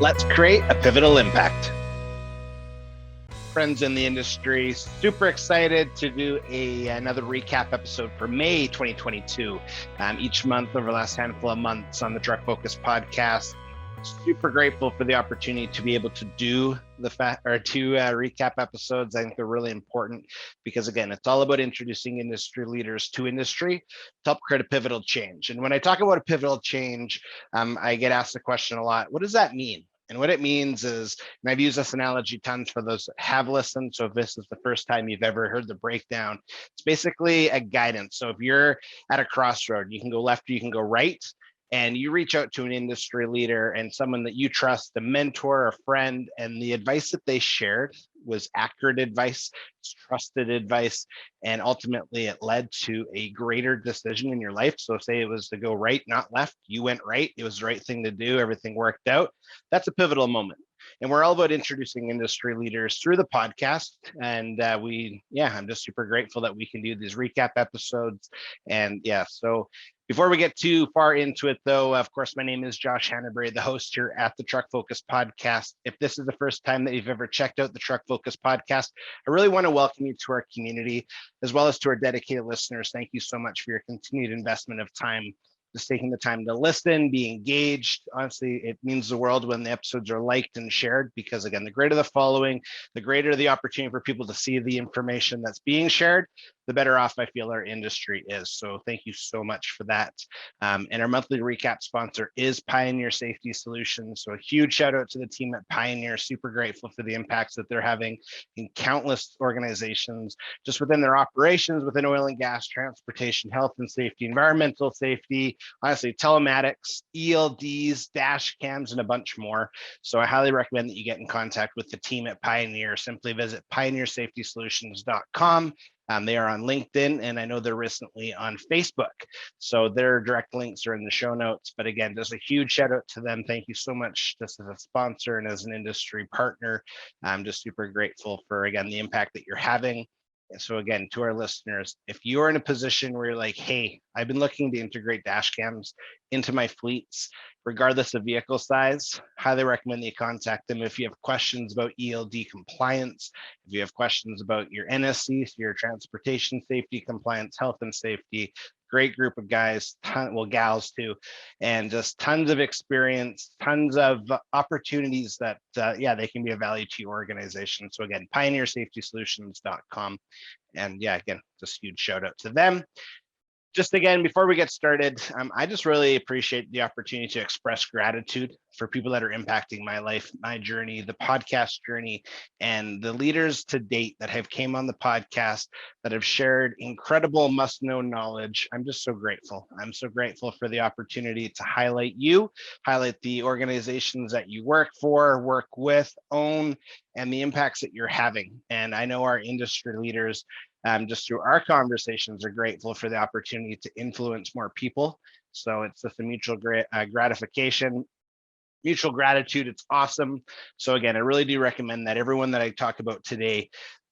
Let's create a pivotal impact. Friends in the industry, super excited to do another recap episode for May 2022. Each month over the last handful of months on the Truck Focus podcast. Super grateful for the opportunity to be able to do recap episodes. I think they're really important because, again, it's all about introducing industry leaders to industry to help create a pivotal change. And when I talk about a pivotal change, I get asked the question a lot, what does that mean? And what it means is, and I've used this analogy tons for those that have listened. So if this is the first time you've ever heard the breakdown, it's basically a guidance. So if you're at a crossroad, you can go left or you can go right. And you reach out to an industry leader and someone that you trust, a mentor, a friend, and the advice that they shared was accurate advice, it's trusted advice, and ultimately it led to a greater decision in your life. So say it was to go right, not left, you went right, it was the right thing to do, everything worked out. That's a pivotal moment. And we're all about introducing industry leaders through the podcast. And I'm just super grateful that we can do these recap episodes. And so before we get too far into it, though, of course, my name is Josh Hannabury, the host here at the Truck Focus podcast. If this is the first time that you've ever checked out the Truck Focus podcast, I really want to welcome you to our community, as well as to our dedicated listeners. Thank you so much for your continued investment of time, just taking the time to listen, be engaged. Honestly, it means the world when the episodes are liked and shared, because again, the greater the following, the greater the opportunity for people to see the information that's being shared, the better off I feel our industry is. So thank you so much for that. And our monthly recap sponsor is Pioneer Safety Solutions. So a huge shout out to the team at Pioneer. Super grateful for the impacts that they're having in countless organizations, just within their operations, within oil and gas, transportation, health and safety, environmental safety, honestly, telematics, ELDs, dash cams, and a bunch more. So I highly recommend that you get in contact with the team at Pioneer. Simply visit pioneersafetysolutions.com. They are on LinkedIn, and I know they're recently on Facebook. So their direct links are in the show notes. But again, just a huge shout out to them. Thank you so much just as a sponsor and as an industry partner. I'm just super grateful for, again, the impact that you're having. And so again, to our listeners, if you're in a position where you're like, hey, I've been looking to integrate dash cams into my fleets, regardless of vehicle size, highly recommend that you contact them. If you have questions about ELD compliance, if you have questions about your NSC, so your transportation safety compliance, health and safety, great group of guys, gals too, and just tons of experience, tons of opportunities that, they can be of value to your organization. So again, pioneersafetysolutions.com. And again, just huge shout out to them. Just again, before we get started, I just really appreciate the opportunity to express gratitude for people that are impacting my life, my journey, the podcast journey, and the leaders to date that have came on the podcast that have shared incredible must-know knowledge. I'm just so grateful. I'm so grateful for the opportunity to highlight you, highlight the organizations that you work for, work with, own, and the impacts that you're having. And I know our industry leaders, just through our conversations, are grateful for the opportunity to influence more people. So it's just a mutual gratification, mutual gratitude. It's awesome. So again, I really do recommend that everyone that I talk about today,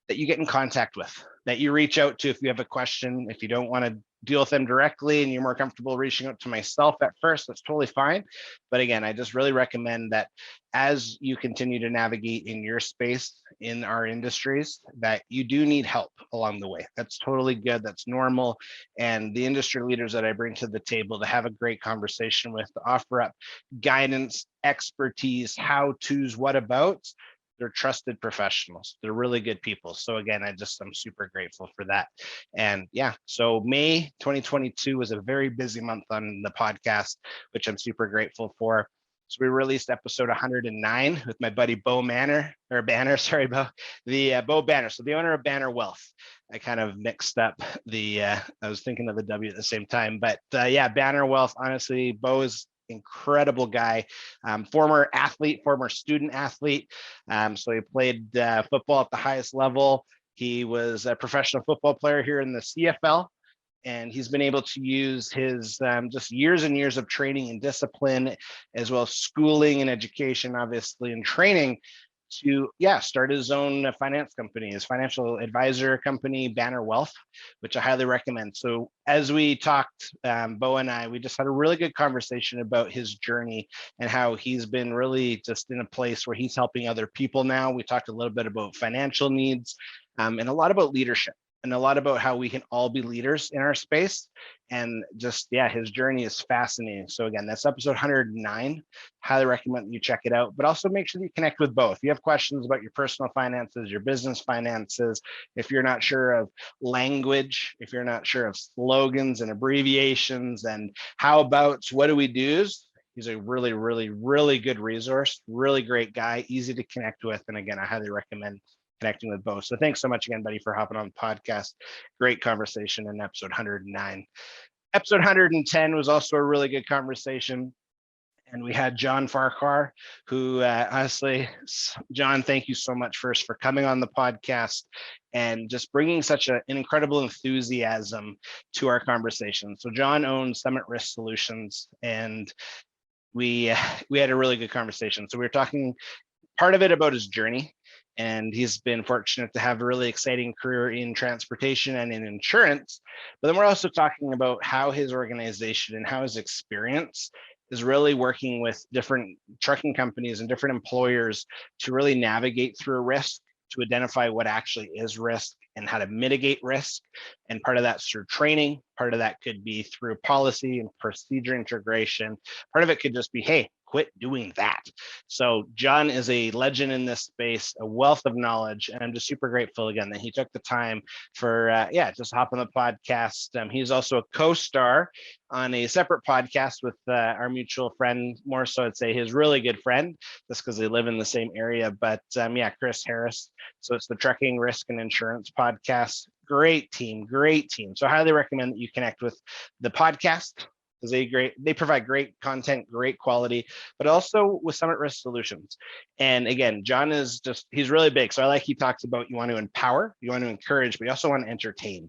that you get in contact with, that you reach out to if you have a question. If you don't want to deal with them directly and you're more comfortable reaching out to myself at first, that's totally fine. But again, I just really recommend that as you continue to navigate in your space in our industries, that you do need help along the way. That's totally good. That's normal. And the industry leaders that I bring to the table to have a great conversation with, to offer up guidance, expertise, how-tos, what abouts, they're trusted professionals. They're really good people. So again, I'm super grateful for that. And so May 2022 was a very busy month on the podcast, which I'm super grateful for. So we released episode 109 with my buddy Bo Banner. Bo Banner. So the owner of Banner Wealth. I kind of mixed up I was thinking of the W at the same time, but Banner Wealth, honestly, Bo is incredible guy, former athlete, former student athlete. So he played football at the highest level. He was a professional football player here in the CFL. And he's been able to use his just years and years of training and discipline, as well as schooling and education, obviously, and training, to start his own finance company, his financial advisor company, Banner Wealth, which I highly recommend. So as we talked, Bo and I, we just had a really good conversation about his journey and how he's been really just in a place where he's helping other people now. We talked a little bit about financial needs, and a lot about leadership, and a lot about how we can all be leaders in our space. And just, his journey is fascinating. So again, that's episode 109. Highly recommend you check it out, but also make sure that you connect with both. If you have questions about your personal finances, your business finances, if you're not sure of language, if you're not sure of slogans and abbreviations and how about, what do we do? He's a really, really, really good resource, really great guy, easy to connect with. And again, I highly recommend connecting with both. So thanks so much again, buddy, for hopping on the podcast. Great conversation in episode 109. Episode 110 was also a really good conversation. And we had John Farquhar, who honestly, John, thank you so much first for coming on the podcast and just bringing such an incredible enthusiasm to our conversation. So John owns Summit Risk Solutions, and we had a really good conversation. So we were talking part of it about his journey, and he's been fortunate to have a really exciting career in transportation and in insurance. But then we're also talking about how his organization and how his experience is really working with different trucking companies and different employers to really navigate through risk, to identify what actually is risk and how to mitigate risk. And part of that's through training. Part of that could be through policy and procedure integration. Part of it could just be, hey, quit doing that. So John is a legend in this space, a wealth of knowledge, and I'm just super grateful again that he took the time for just hop on the podcast. He's also a co-star on a separate podcast with our mutual friend, more so I'd say his really good friend, just because they live in the same area. But Chris Harris. So it's the Trucking Risk and Insurance Podcast. Great team. So I highly recommend that you connect with the podcast, because they provide great content, great quality, but also with Summit Risk Solutions. And again, John he's really big. So I like he talks about, you want to empower, you want to encourage, but you also want to entertain.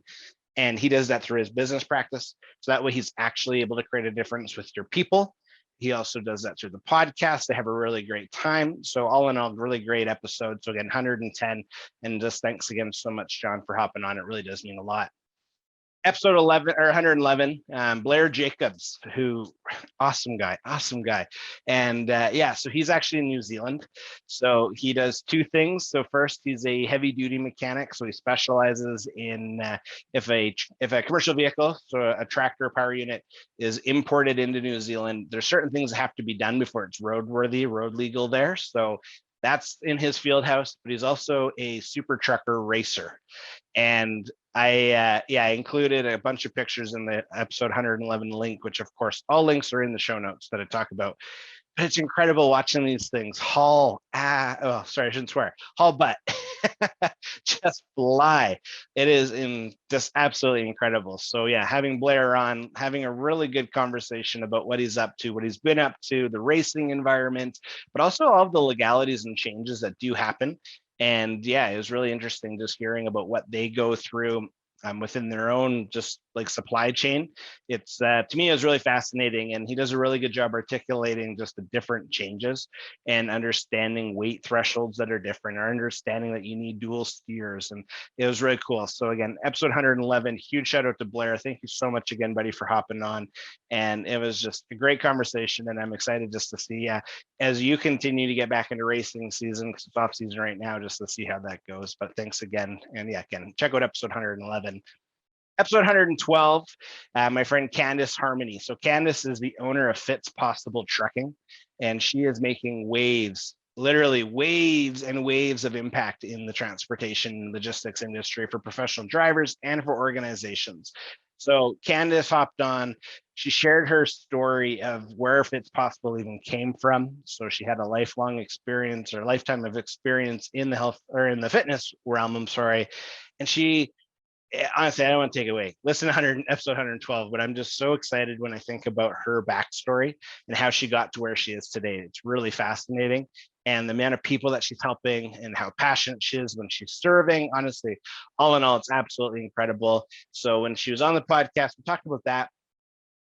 And he does that through his business practice. So that way he's actually able to create a difference with your people. He also does that through the podcast. They have a really great time. So all in all, really great episode. So again, 110. And just thanks again so much, John, for hopping on. It really does mean a lot. Episode 11 or 111, Blair Jacobs, who awesome guy. And so he's actually in New Zealand. So he does two things. So first, he's a heavy duty mechanic. So he specializes in if a commercial vehicle, so a tractor power unit, is imported into New Zealand, there's certain things that have to be done before it's roadworthy, road legal there. So that's in his field house, but he's also a super trucker racer. And I included a bunch of pictures in the episode 111 link, which of course all links are in the show notes that I talk about. But it's incredible watching these things haul butt, just fly. It is just absolutely incredible. So having Blair on, having a really good conversation about what he's up to, what he's been up to, the racing environment, but also all of the legalities and changes that do happen. And it was really interesting just hearing about what they go through within their own just like supply chain. It's to me, it was really fascinating, and he does a really good job articulating just the different changes and understanding weight thresholds that are different, or understanding that you need dual steers. And it was really cool. So again, episode 111, huge shout out to Blair. Thank you so much again, buddy, for hopping on. And it was just a great conversation, and I'm excited just to see as you continue to get back into racing season, because it's off season right now, just to see how that goes. But thanks again. And again, check out episode 111. Episode 112, my friend Candice Harmony. So Candice is the owner of Fitz Possible Trucking, and she is making waves, literally waves and waves of impact in the transportation logistics industry for professional drivers and for organizations. So Candice hopped on. She shared her story of where Fitz Possible even came from. So she had a lifelong experience, or lifetime of experience in the health, or in the fitness realm, and she, honestly, I don't want to take it away. Listen to episode 112, but I'm just so excited when I think about her backstory and how she got to where she is today. It's really fascinating. And the amount of people that she's helping and how passionate she is when she's serving, honestly, all in all, it's absolutely incredible. So when she was on the podcast, we talked about that.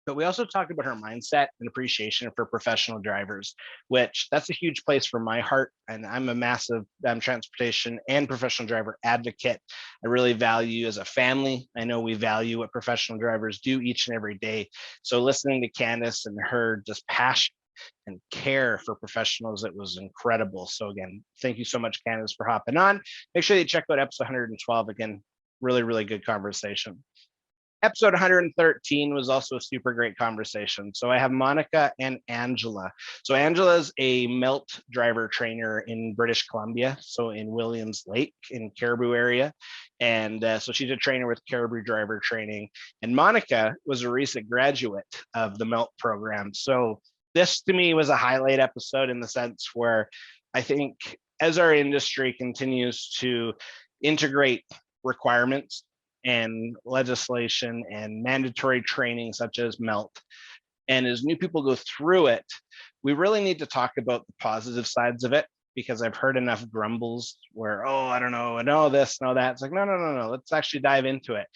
But we also talked about her mindset and appreciation for professional drivers, which that's a huge place for my heart. And I'm a massive transportation and professional driver advocate. I really value as a family. I know we value what professional drivers do each and every day. So listening to Candice and her just passion and care for professionals, it was incredible. So again, thank you so much, Candice, for hopping on. Make sure you check out episode 112. Again, really, really good conversation. Episode 113 was also a super great conversation. So I have Monica and Angela. So Angela's a melt driver trainer in British Columbia, so in Williams Lake in Caribou area. And so she's a trainer with Caribou Driver Training. And Monica was a recent graduate of the melt program. So this to me was a highlight episode in the sense where I think as our industry continues to integrate requirements and legislation and mandatory training such as MELT. And as new people go through it, we really need to talk about the positive sides of it, because I've heard enough grumbles where, oh, I don't know, I know this, know that. It's like, no, let's actually dive into it.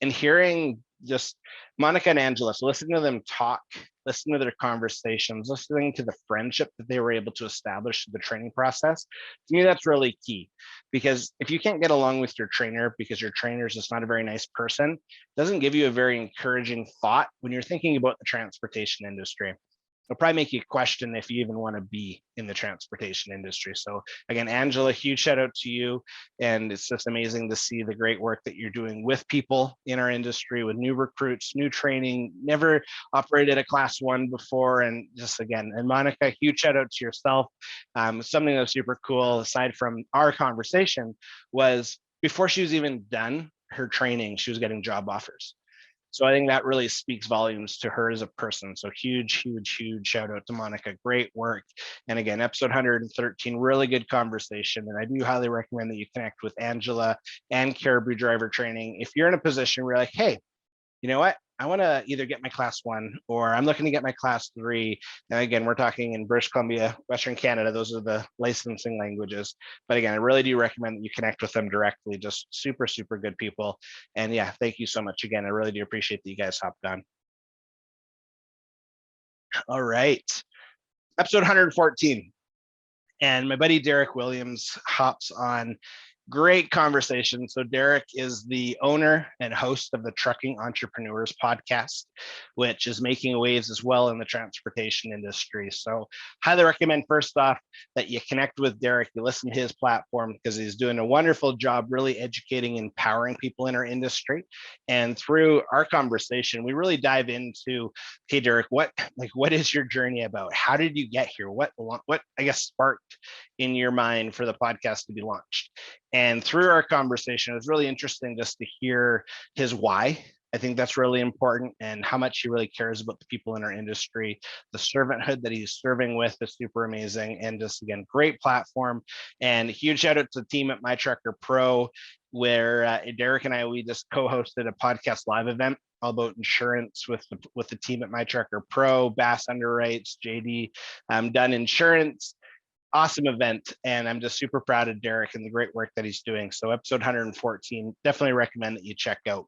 And hearing just Monica and Angela, so listening to them talk, listening to their conversations, listening to the friendship that they were able to establish through the training process, to me, that's really key. Because if you can't get along with your trainer because your trainer is just not a very nice person, it doesn't give you a very encouraging thought when you're thinking about the transportation industry. It'll probably make you question if you even want to be in the transportation industry. So again, Angela, huge shout out to you. And it's just amazing to see the great work that you're doing with people in our industry, with new recruits, new training, never operated a class 1 before. And just again, and Monica, huge shout out to yourself. Something that was super cool, aside from our conversation, was before she was even done her training, she was getting job offers. So I think that really speaks volumes to her as a person. So huge shout out to Monica. Great work. And again, episode 113, really good conversation. And I do highly recommend that you connect with Angela and Caribou Driver Training. If you're in a position where you're like, hey, you know what? I want to either get my class 1 or I'm looking to get my class 3. And again, we're talking in British Columbia, Western Canada. Those are the licensing languages. But again, I really do recommend that you connect with them directly. Just super, super good people. And yeah, thank you so much again. I really do appreciate that you guys hopped on. All right. Episode 114. And my buddy Derek Williams hops on. Great conversation. So Derek is the owner and host of the Trucking Entrepreneurs podcast, which is making waves as well in the transportation industry. So highly recommend, first off, that you connect with Derek, you listen to his platform, because he's doing a wonderful job really educating, empowering people in our industry. And through our conversation, we really dive into, okay, Derek, what is your journey about? How did you get here? What I guess sparked in your mind for the podcast to be launched? And through our conversation, it was really interesting just to hear his why. I think that's really important, and how much he really cares about the people in our industry. The servanthood that he's serving with is super amazing. And just again, great platform. And huge shout out to the team at My Trucker Pro, where Derek and we just co-hosted a podcast live event all about insurance with the team at My Trucker Pro, Bass Underwrites, JD Dunn Insurance. Awesome event, and I'm just super proud of Derek and the great work that he's doing. So episode 114, definitely recommend that you check out.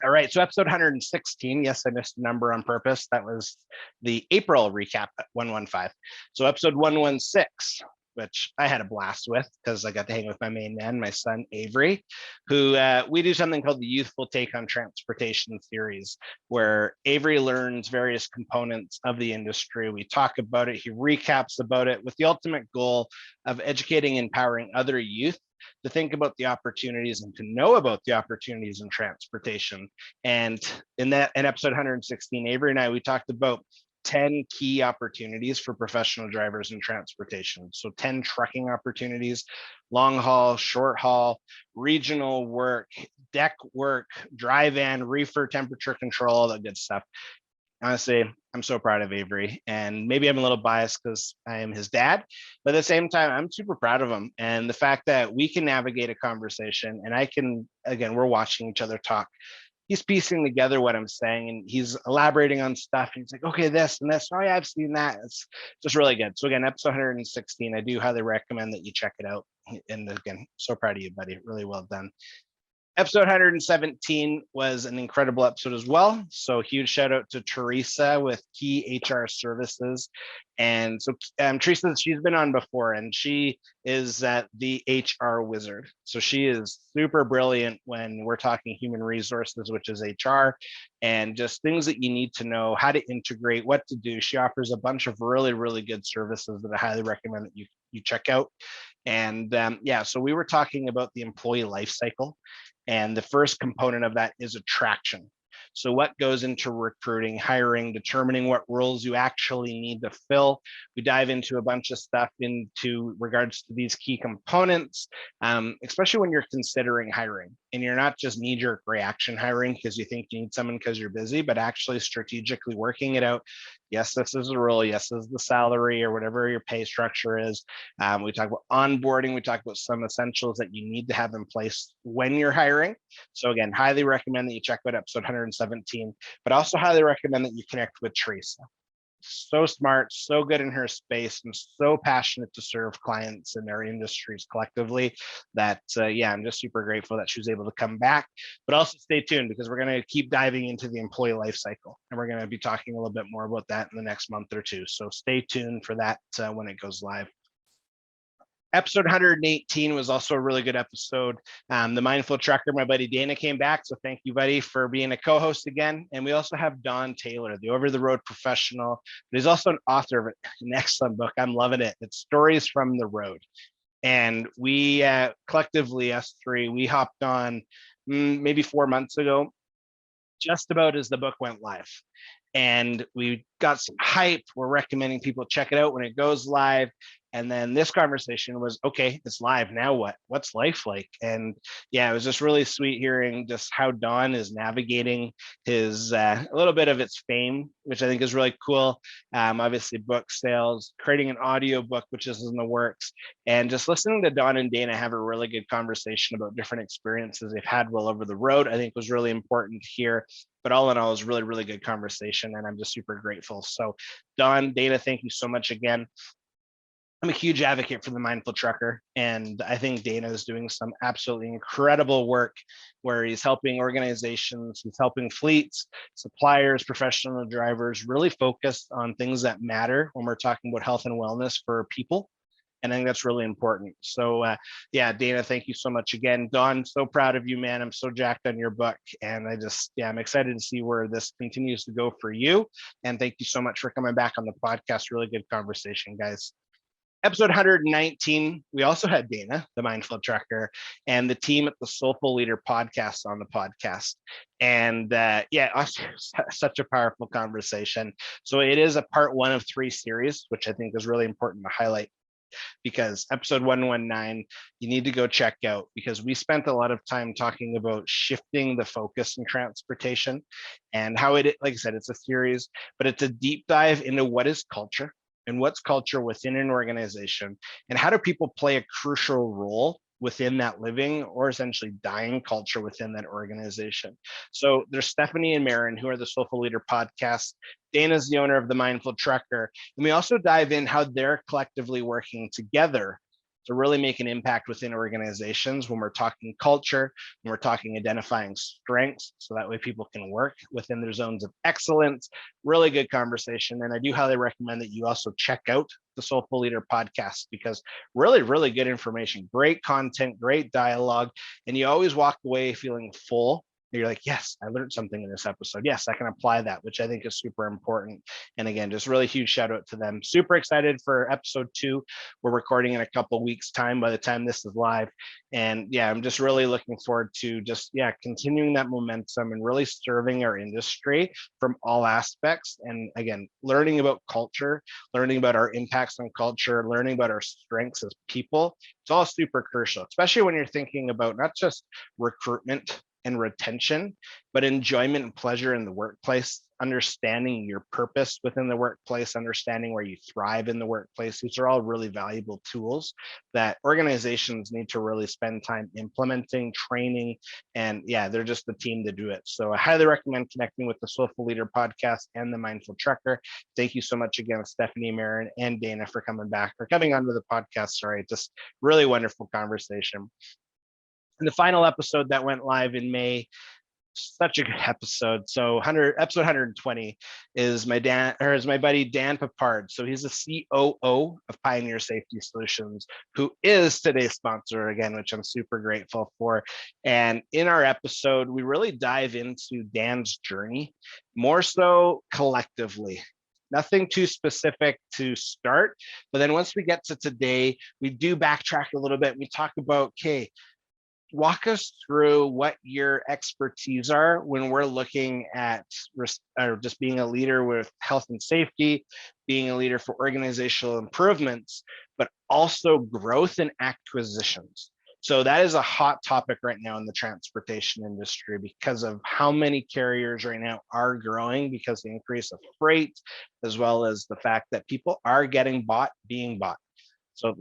All right, so episode 116, yes, I missed a number on purpose. That was the April recap at 115. So episode 116, which I had a blast with because I got to hang with my main man, my son, Avery, who we do something called the Youthful Take on Transportation series, where Avery learns various components of the industry. We talk about it, he recaps about it, with the ultimate goal of educating and empowering other youth to think about the opportunities and to know about the opportunities in transportation. And in episode 116, Avery and we talked about 10 key opportunities for professional drivers in transportation. So 10 trucking opportunities, long haul, short haul, regional work, deck work, dry van, reefer, temperature control, all that good stuff. Honestly, I'm so proud of Avery, and maybe I'm a little biased because I am his dad, but at the same time, I'm super proud of him. And the fact that we can navigate a conversation, and I can, again, we're watching each other talk. He's piecing together what I'm saying, and he's elaborating on stuff. And he's like, okay, this and this. Oh yeah, I've seen that. It's just really good. So again, episode 116, I do highly recommend that you check it out. And again, so proud of you, buddy. Really well done. Episode 117 was an incredible episode as well. So huge shout out to Teresa with Key HR Services. And so Teresa, she's been on before, and she is the HR wizard. So she is super brilliant when we're talking human resources, which is HR, and just things that you need to know, how to integrate, what to do. She offers a bunch of really, really good services that I highly recommend that you check out. And yeah, so we were talking about the employee life cycle. And the first component of that is attraction. So what goes into recruiting, hiring, determining what roles you actually need to fill. We dive into a bunch of stuff into regards to these key components, especially when you're considering hiring and you're not just knee-jerk reaction hiring because you think you need someone because you're busy, but actually strategically working it out. Yes, this is a role. Yes, this is the salary or whatever your pay structure is. We talk about onboarding. We talk about some essentials that you need to have in place when you're hiring. So again, highly recommend that you check out episode 117, but also highly recommend that you connect with Teresa. So smart, so good in her space, and so passionate to serve clients in their industries collectively that, yeah, I'm just super grateful that she was able to come back. But also stay tuned because we're going to keep diving into the employee life cycle, and we're going to be talking a little bit more about that in the next month or two. So stay tuned for that when it goes live. Episode 118 was also a really good episode. The Mindful Trucker, my buddy Dana came back. So thank you, buddy, for being a co-host again. And we also have Don Taylor, the over-the-road professional, but he's also an author of an excellent book. I'm loving it. It's Stories from the Road. And we collectively, us three, we hopped on maybe 4 months ago, just about as the book went live. And we got some hype. We're recommending people check it out when it goes live. And then this conversation was, okay, it's live. Now what? What's life like? And yeah, it was just really sweet hearing just how Don is navigating his a little bit of its fame, which I think is really cool. Obviously, book sales, creating an audio book, which is in the works, and just listening to Don and Dana have a really good conversation about different experiences they've had while over the road, I think was really important here. But all in all, it was really, really good conversation, and I'm just super grateful. So, Don, Dana, thank you so much again. I'm a huge advocate for the Mindful Trucker, and I think Dana is doing some absolutely incredible work where he's helping organizations, he's helping fleets, suppliers, professional drivers really focus on things that matter when we're talking about health and wellness for people. And I think that's really important. So yeah, Dana, thank you so much again. Don, so proud of you, man. I'm so jacked on your book. And I'm excited to see where this continues to go for you. And thank you so much for coming back on the podcast. Really good conversation, guys. Episode 119, we also had Dana, the Mindful Trucker, and the team at the Soulful Leader podcast on the podcast. And yeah, such a powerful conversation. So it is a part 1 of 3 series, which I think is really important to highlight, because episode 119, you need to go check out, because we spent a lot of time talking about shifting the focus in transportation and how it, like I said, it's a series, but it's a deep dive into what is culture and what's culture within an organization, and how do people play a crucial role within that living or essentially dying culture within that organization. So there's Stephanie and Marin, who are the Soulful Leader podcast. Dana's the owner of the Mindful Trucker. And we also dive in how they're collectively working together to really make an impact within organizations when we're talking culture, when we're talking identifying strengths, so that way people can work within their zones of excellence. Really good conversation. And I do highly recommend that you also check out the Soulful Leader podcast, because really, really good information, great content, great dialogue, and you always walk away feeling full. You're like, yes, I learned something in this episode. Yes, I can apply that, which I think is super important. And again, just really huge shout out to them. Super excited for episode 2. We're recording in a couple weeks time by the time this is live. And yeah, I'm just really looking forward to just, yeah, continuing that momentum and really serving our industry from all aspects. And again, learning about culture, learning about our impacts on culture, learning about our strengths as people. It's all super crucial, especially when you're thinking about not just recruitment and retention, but enjoyment and pleasure in the workplace, understanding your purpose within the workplace, understanding where you thrive in the workplace. These are all really valuable tools that organizations need to really spend time implementing, training, and yeah, they're just the team to do it. So I highly recommend connecting with the Soulful Leader podcast and the Mindful Trucker. Thank you so much again, Stephanie, Marin, and Dana for coming onto the podcast. Sorry, just really wonderful conversation. And the final episode that went live in May, such a good episode. So episode 120 is my buddy Dan Papard. So he's the COO of Pioneer Safety Solutions, who is today's sponsor again, which I'm super grateful for. And in our episode, we really dive into Dan's journey, more so collectively. Nothing too specific to start, but then once we get to today, we do backtrack a little bit. We talk about, okay, walk us through what your expertise are when we're looking at or just being a leader with health and safety, being a leader for organizational improvements, but also growth and acquisitions. So that is a hot topic right now in the transportation industry because of how many carriers right now are growing because of the increase of freight, as well as the fact that people are getting being bought. So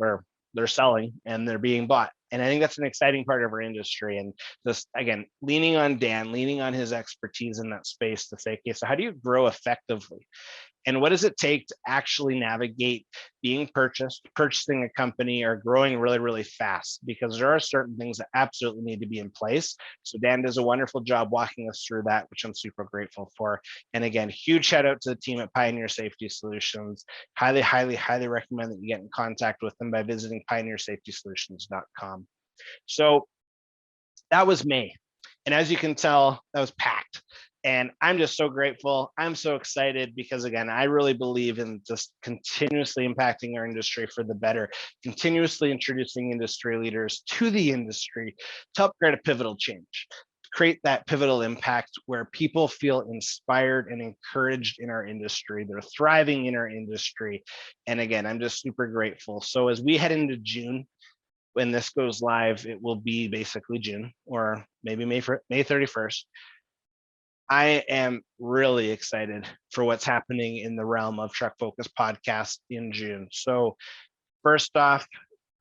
they're selling and they're being bought. And I think that's an exciting part of our industry. And just, again, leaning on Dan, leaning on his expertise in that space to say, okay, so how do you grow effectively? And what does it take to actually navigate being purchasing a company, or growing really, really fast? Because there are certain things that absolutely need to be in place. So Dan does a wonderful job walking us through that, which I'm super grateful for. And again, huge shout out to the team at Pioneer Safety Solutions. Highly, highly, highly recommend that you get in contact with them by visiting pioneersafetysolutions.com. So that was May. And as you can tell, that was packed. And I'm just so grateful. I'm so excited because, again, I really believe in just continuously impacting our industry for the better, continuously introducing industry leaders to the industry to help create a pivotal change, create that pivotal impact where people feel inspired and encouraged in our industry. They're thriving in our industry. And again, I'm just super grateful. So as we head into June, when this goes live, it will be basically June or maybe May 31st. I am really excited for what's happening in the realm of Truck Focus podcast in June. So first off,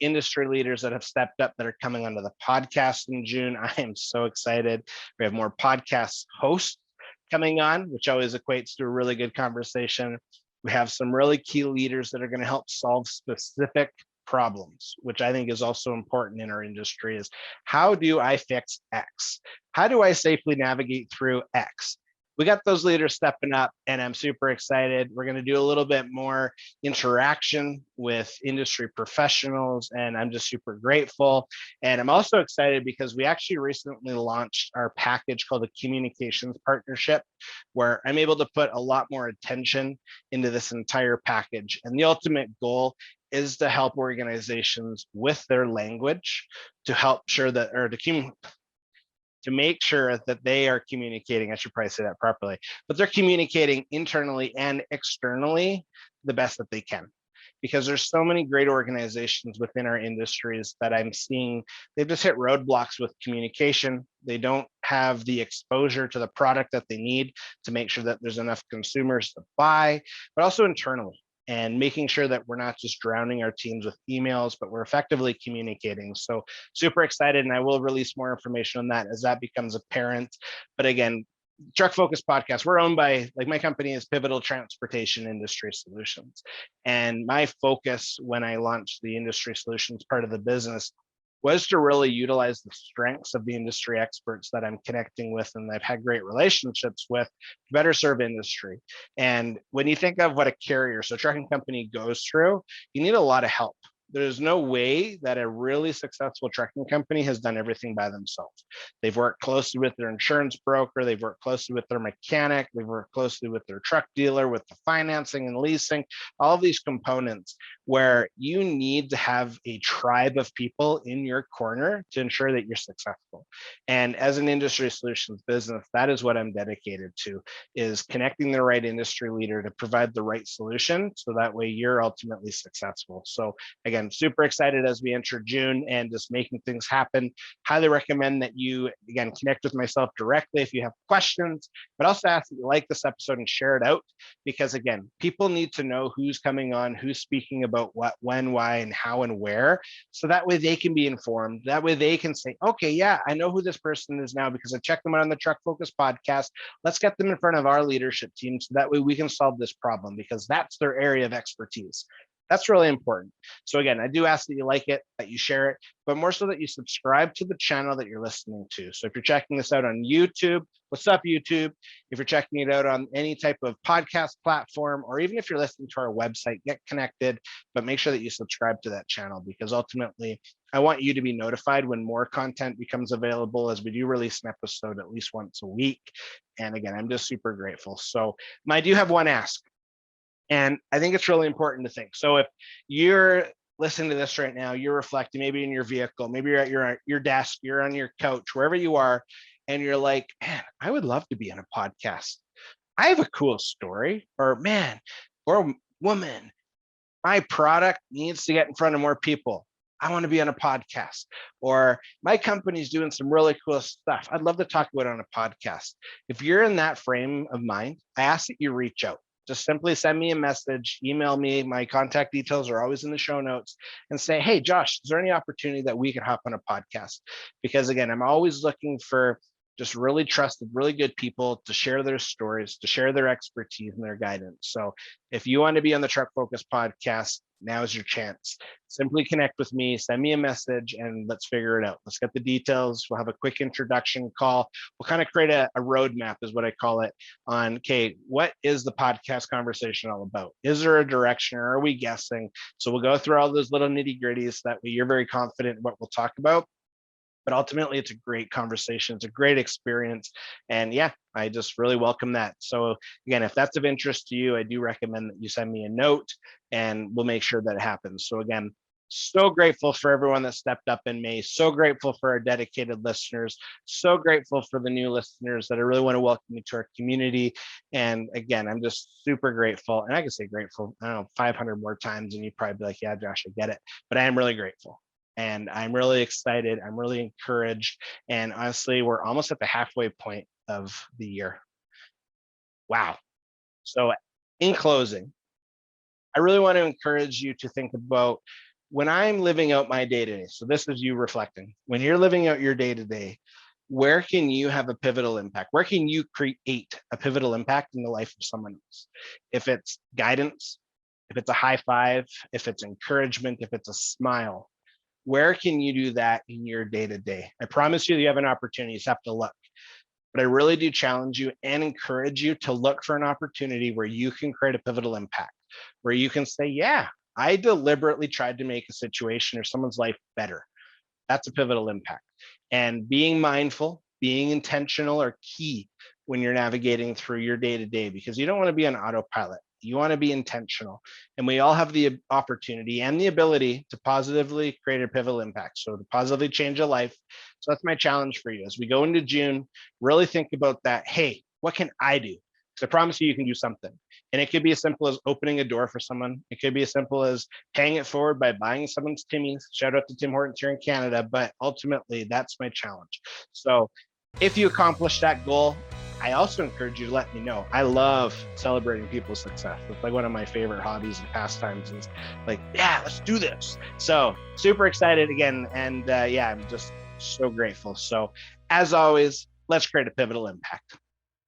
industry leaders that have stepped up that are coming onto the podcast in June. I am so excited. We have more podcast hosts coming on, which always equates to a really good conversation. We have some really key leaders that are going to help solve specific problems, which I think is also important in our industry. Is how do I fix X? How do I safely navigate through X? We got those leaders stepping up, and I'm super excited. We're going to do a little bit more interaction with industry professionals, and I'm just super grateful. And I'm also excited because we actually recently launched our package called the Communications Partnership, where I'm able to put a lot more attention into this entire package. And the ultimate goal is to help organizations with their language to help sure that, or to make sure that they are communicating, I should probably say that properly, but they're communicating internally and externally the best that they can. Because there's so many great organizations within our industries that I'm seeing, they've just hit roadblocks with communication. They don't have the exposure to the product that they need to make sure that there's enough consumers to buy, but also internally. And making sure that we're not just drowning our teams with emails, but we're effectively communicating. So super excited, and I will release more information on that as that becomes apparent. But again, Truck Focus podcast, we're owned by, like, my company is Pivotal Transportation Industry Solutions. And my focus when I launched the industry solutions part of the business was to really utilize the strengths of the industry experts that I'm connecting with and I've had great relationships with to better serve industry. And when you think of what a carrier, so a trucking company, goes through, you need a lot of help. There's no way that a really successful trucking company has done everything by themselves. They've worked closely with their insurance broker, they've worked closely with their mechanic, they've worked closely with their truck dealer, with the financing and leasing, all of these components where you need to have a tribe of people in your corner to ensure that you're successful. And as an industry solutions business, that is what I'm dedicated to, is connecting the right industry leader to provide the right solution so that way you're ultimately successful. So again, super excited as we enter June and just making things happen. Highly recommend that you, again, connect with myself directly if you have questions, but also ask that you like this episode and share it out, because again, people need to know who's coming on, who's speaking about what, when, why, and how, and where, so that way they can be informed. That way they can say, okay, yeah, I know who this person is now because I checked them out on the Truck Focus podcast. Let's get them in front of our leadership team so that way we can solve this problem, because that's their area of expertise. That's really important. So again, I do ask that you like it, that you share it, but more so that you subscribe to the channel that you're listening to. So if you're checking this out on YouTube, what's up, YouTube? If you're checking it out on any type of podcast platform, or even if you're listening to our website, get connected, but make sure that you subscribe to that channel, because ultimately I want you to be notified when more content becomes available, as we do release an episode at least once a week. And again, I'm just super grateful. So I do have one ask. And I think it's really important to think. So if you're listening to this right now, you're reflecting, maybe in your vehicle, maybe you're at your desk, you're on your couch, wherever you are, and you're like, man, I would love to be in a podcast. I have a cool story, or man, or woman, my product needs to get in front of more people. I want to be on a podcast, or my company's doing some really cool stuff. I'd love to talk about it on a podcast. If you're in that frame of mind, I ask that you reach out. Just simply send me a message, email me. My contact details are always in the show notes, and say, hey, Josh, is there any opportunity that we could hop on a podcast? Because again, I'm always looking for just really trusted, really good people to share their stories, to share their expertise and their guidance. So if you want to be on the Truck Focus podcast, now is your chance. Simply connect with me, send me a message, and let's figure it out. Let's get the details. We'll have a quick introduction call. We'll kind of create a roadmap, is what I call it, on, okay, what is the podcast conversation all about? Is there a direction, or are we guessing? So we'll go through all those little nitty gritties so that way you're very confident in what we'll talk about. But ultimately, it's a great conversation. It's a great experience. And yeah, I just really welcome that. So again, if that's of interest to you, I do recommend that you send me a note, and we'll make sure that it happens. So again, so grateful for everyone that stepped up in May. So grateful for our dedicated listeners. So grateful for the new listeners that I really want to welcome you to our community. And again, I'm just super grateful. And I can say grateful, I don't know, 500 more times, and you'd probably be like, yeah, Josh, I get it. But I am really grateful. And I'm really excited. I'm really encouraged. And honestly, we're almost at the halfway point of the year. Wow. So in closing, I really want to encourage you to think about, when I'm living out my day-to-day. So this is you reflecting. When you're living out your day-to-day, where can you have a pivotal impact? Where can you create a pivotal impact in the life of someone else? If it's guidance, if it's a high five, if it's encouragement, if it's a smile, where can you do that in your day-to-day? I promise you have an opportunity. You just have to look. But I really do challenge you and encourage you to look for an opportunity where you can create a pivotal impact, where you can say, yeah, I deliberately tried to make a situation or someone's life better. That's a pivotal impact. And being mindful, being intentional are key when you're navigating through your day-to-day, because you don't want to be on autopilot. You want to be intentional. And we all have the opportunity and the ability to positively create a pivotal impact. So to positively change a life. So that's my challenge for you. As we go into June, really think about that. Hey, what can I do? Because I promise you can do something. And it could be as simple as opening a door for someone. It could be as simple as paying it forward by buying someone's Timmy's. Shout out to Tim Hortons here in Canada. But ultimately, that's my challenge. So if you accomplish that goal, I also encourage you to let me know. I love celebrating people's success. It's like one of my favorite hobbies and pastimes is like, yeah, let's do this. So super excited again. And yeah, I'm just so grateful. So as always, let's create a pivotal impact.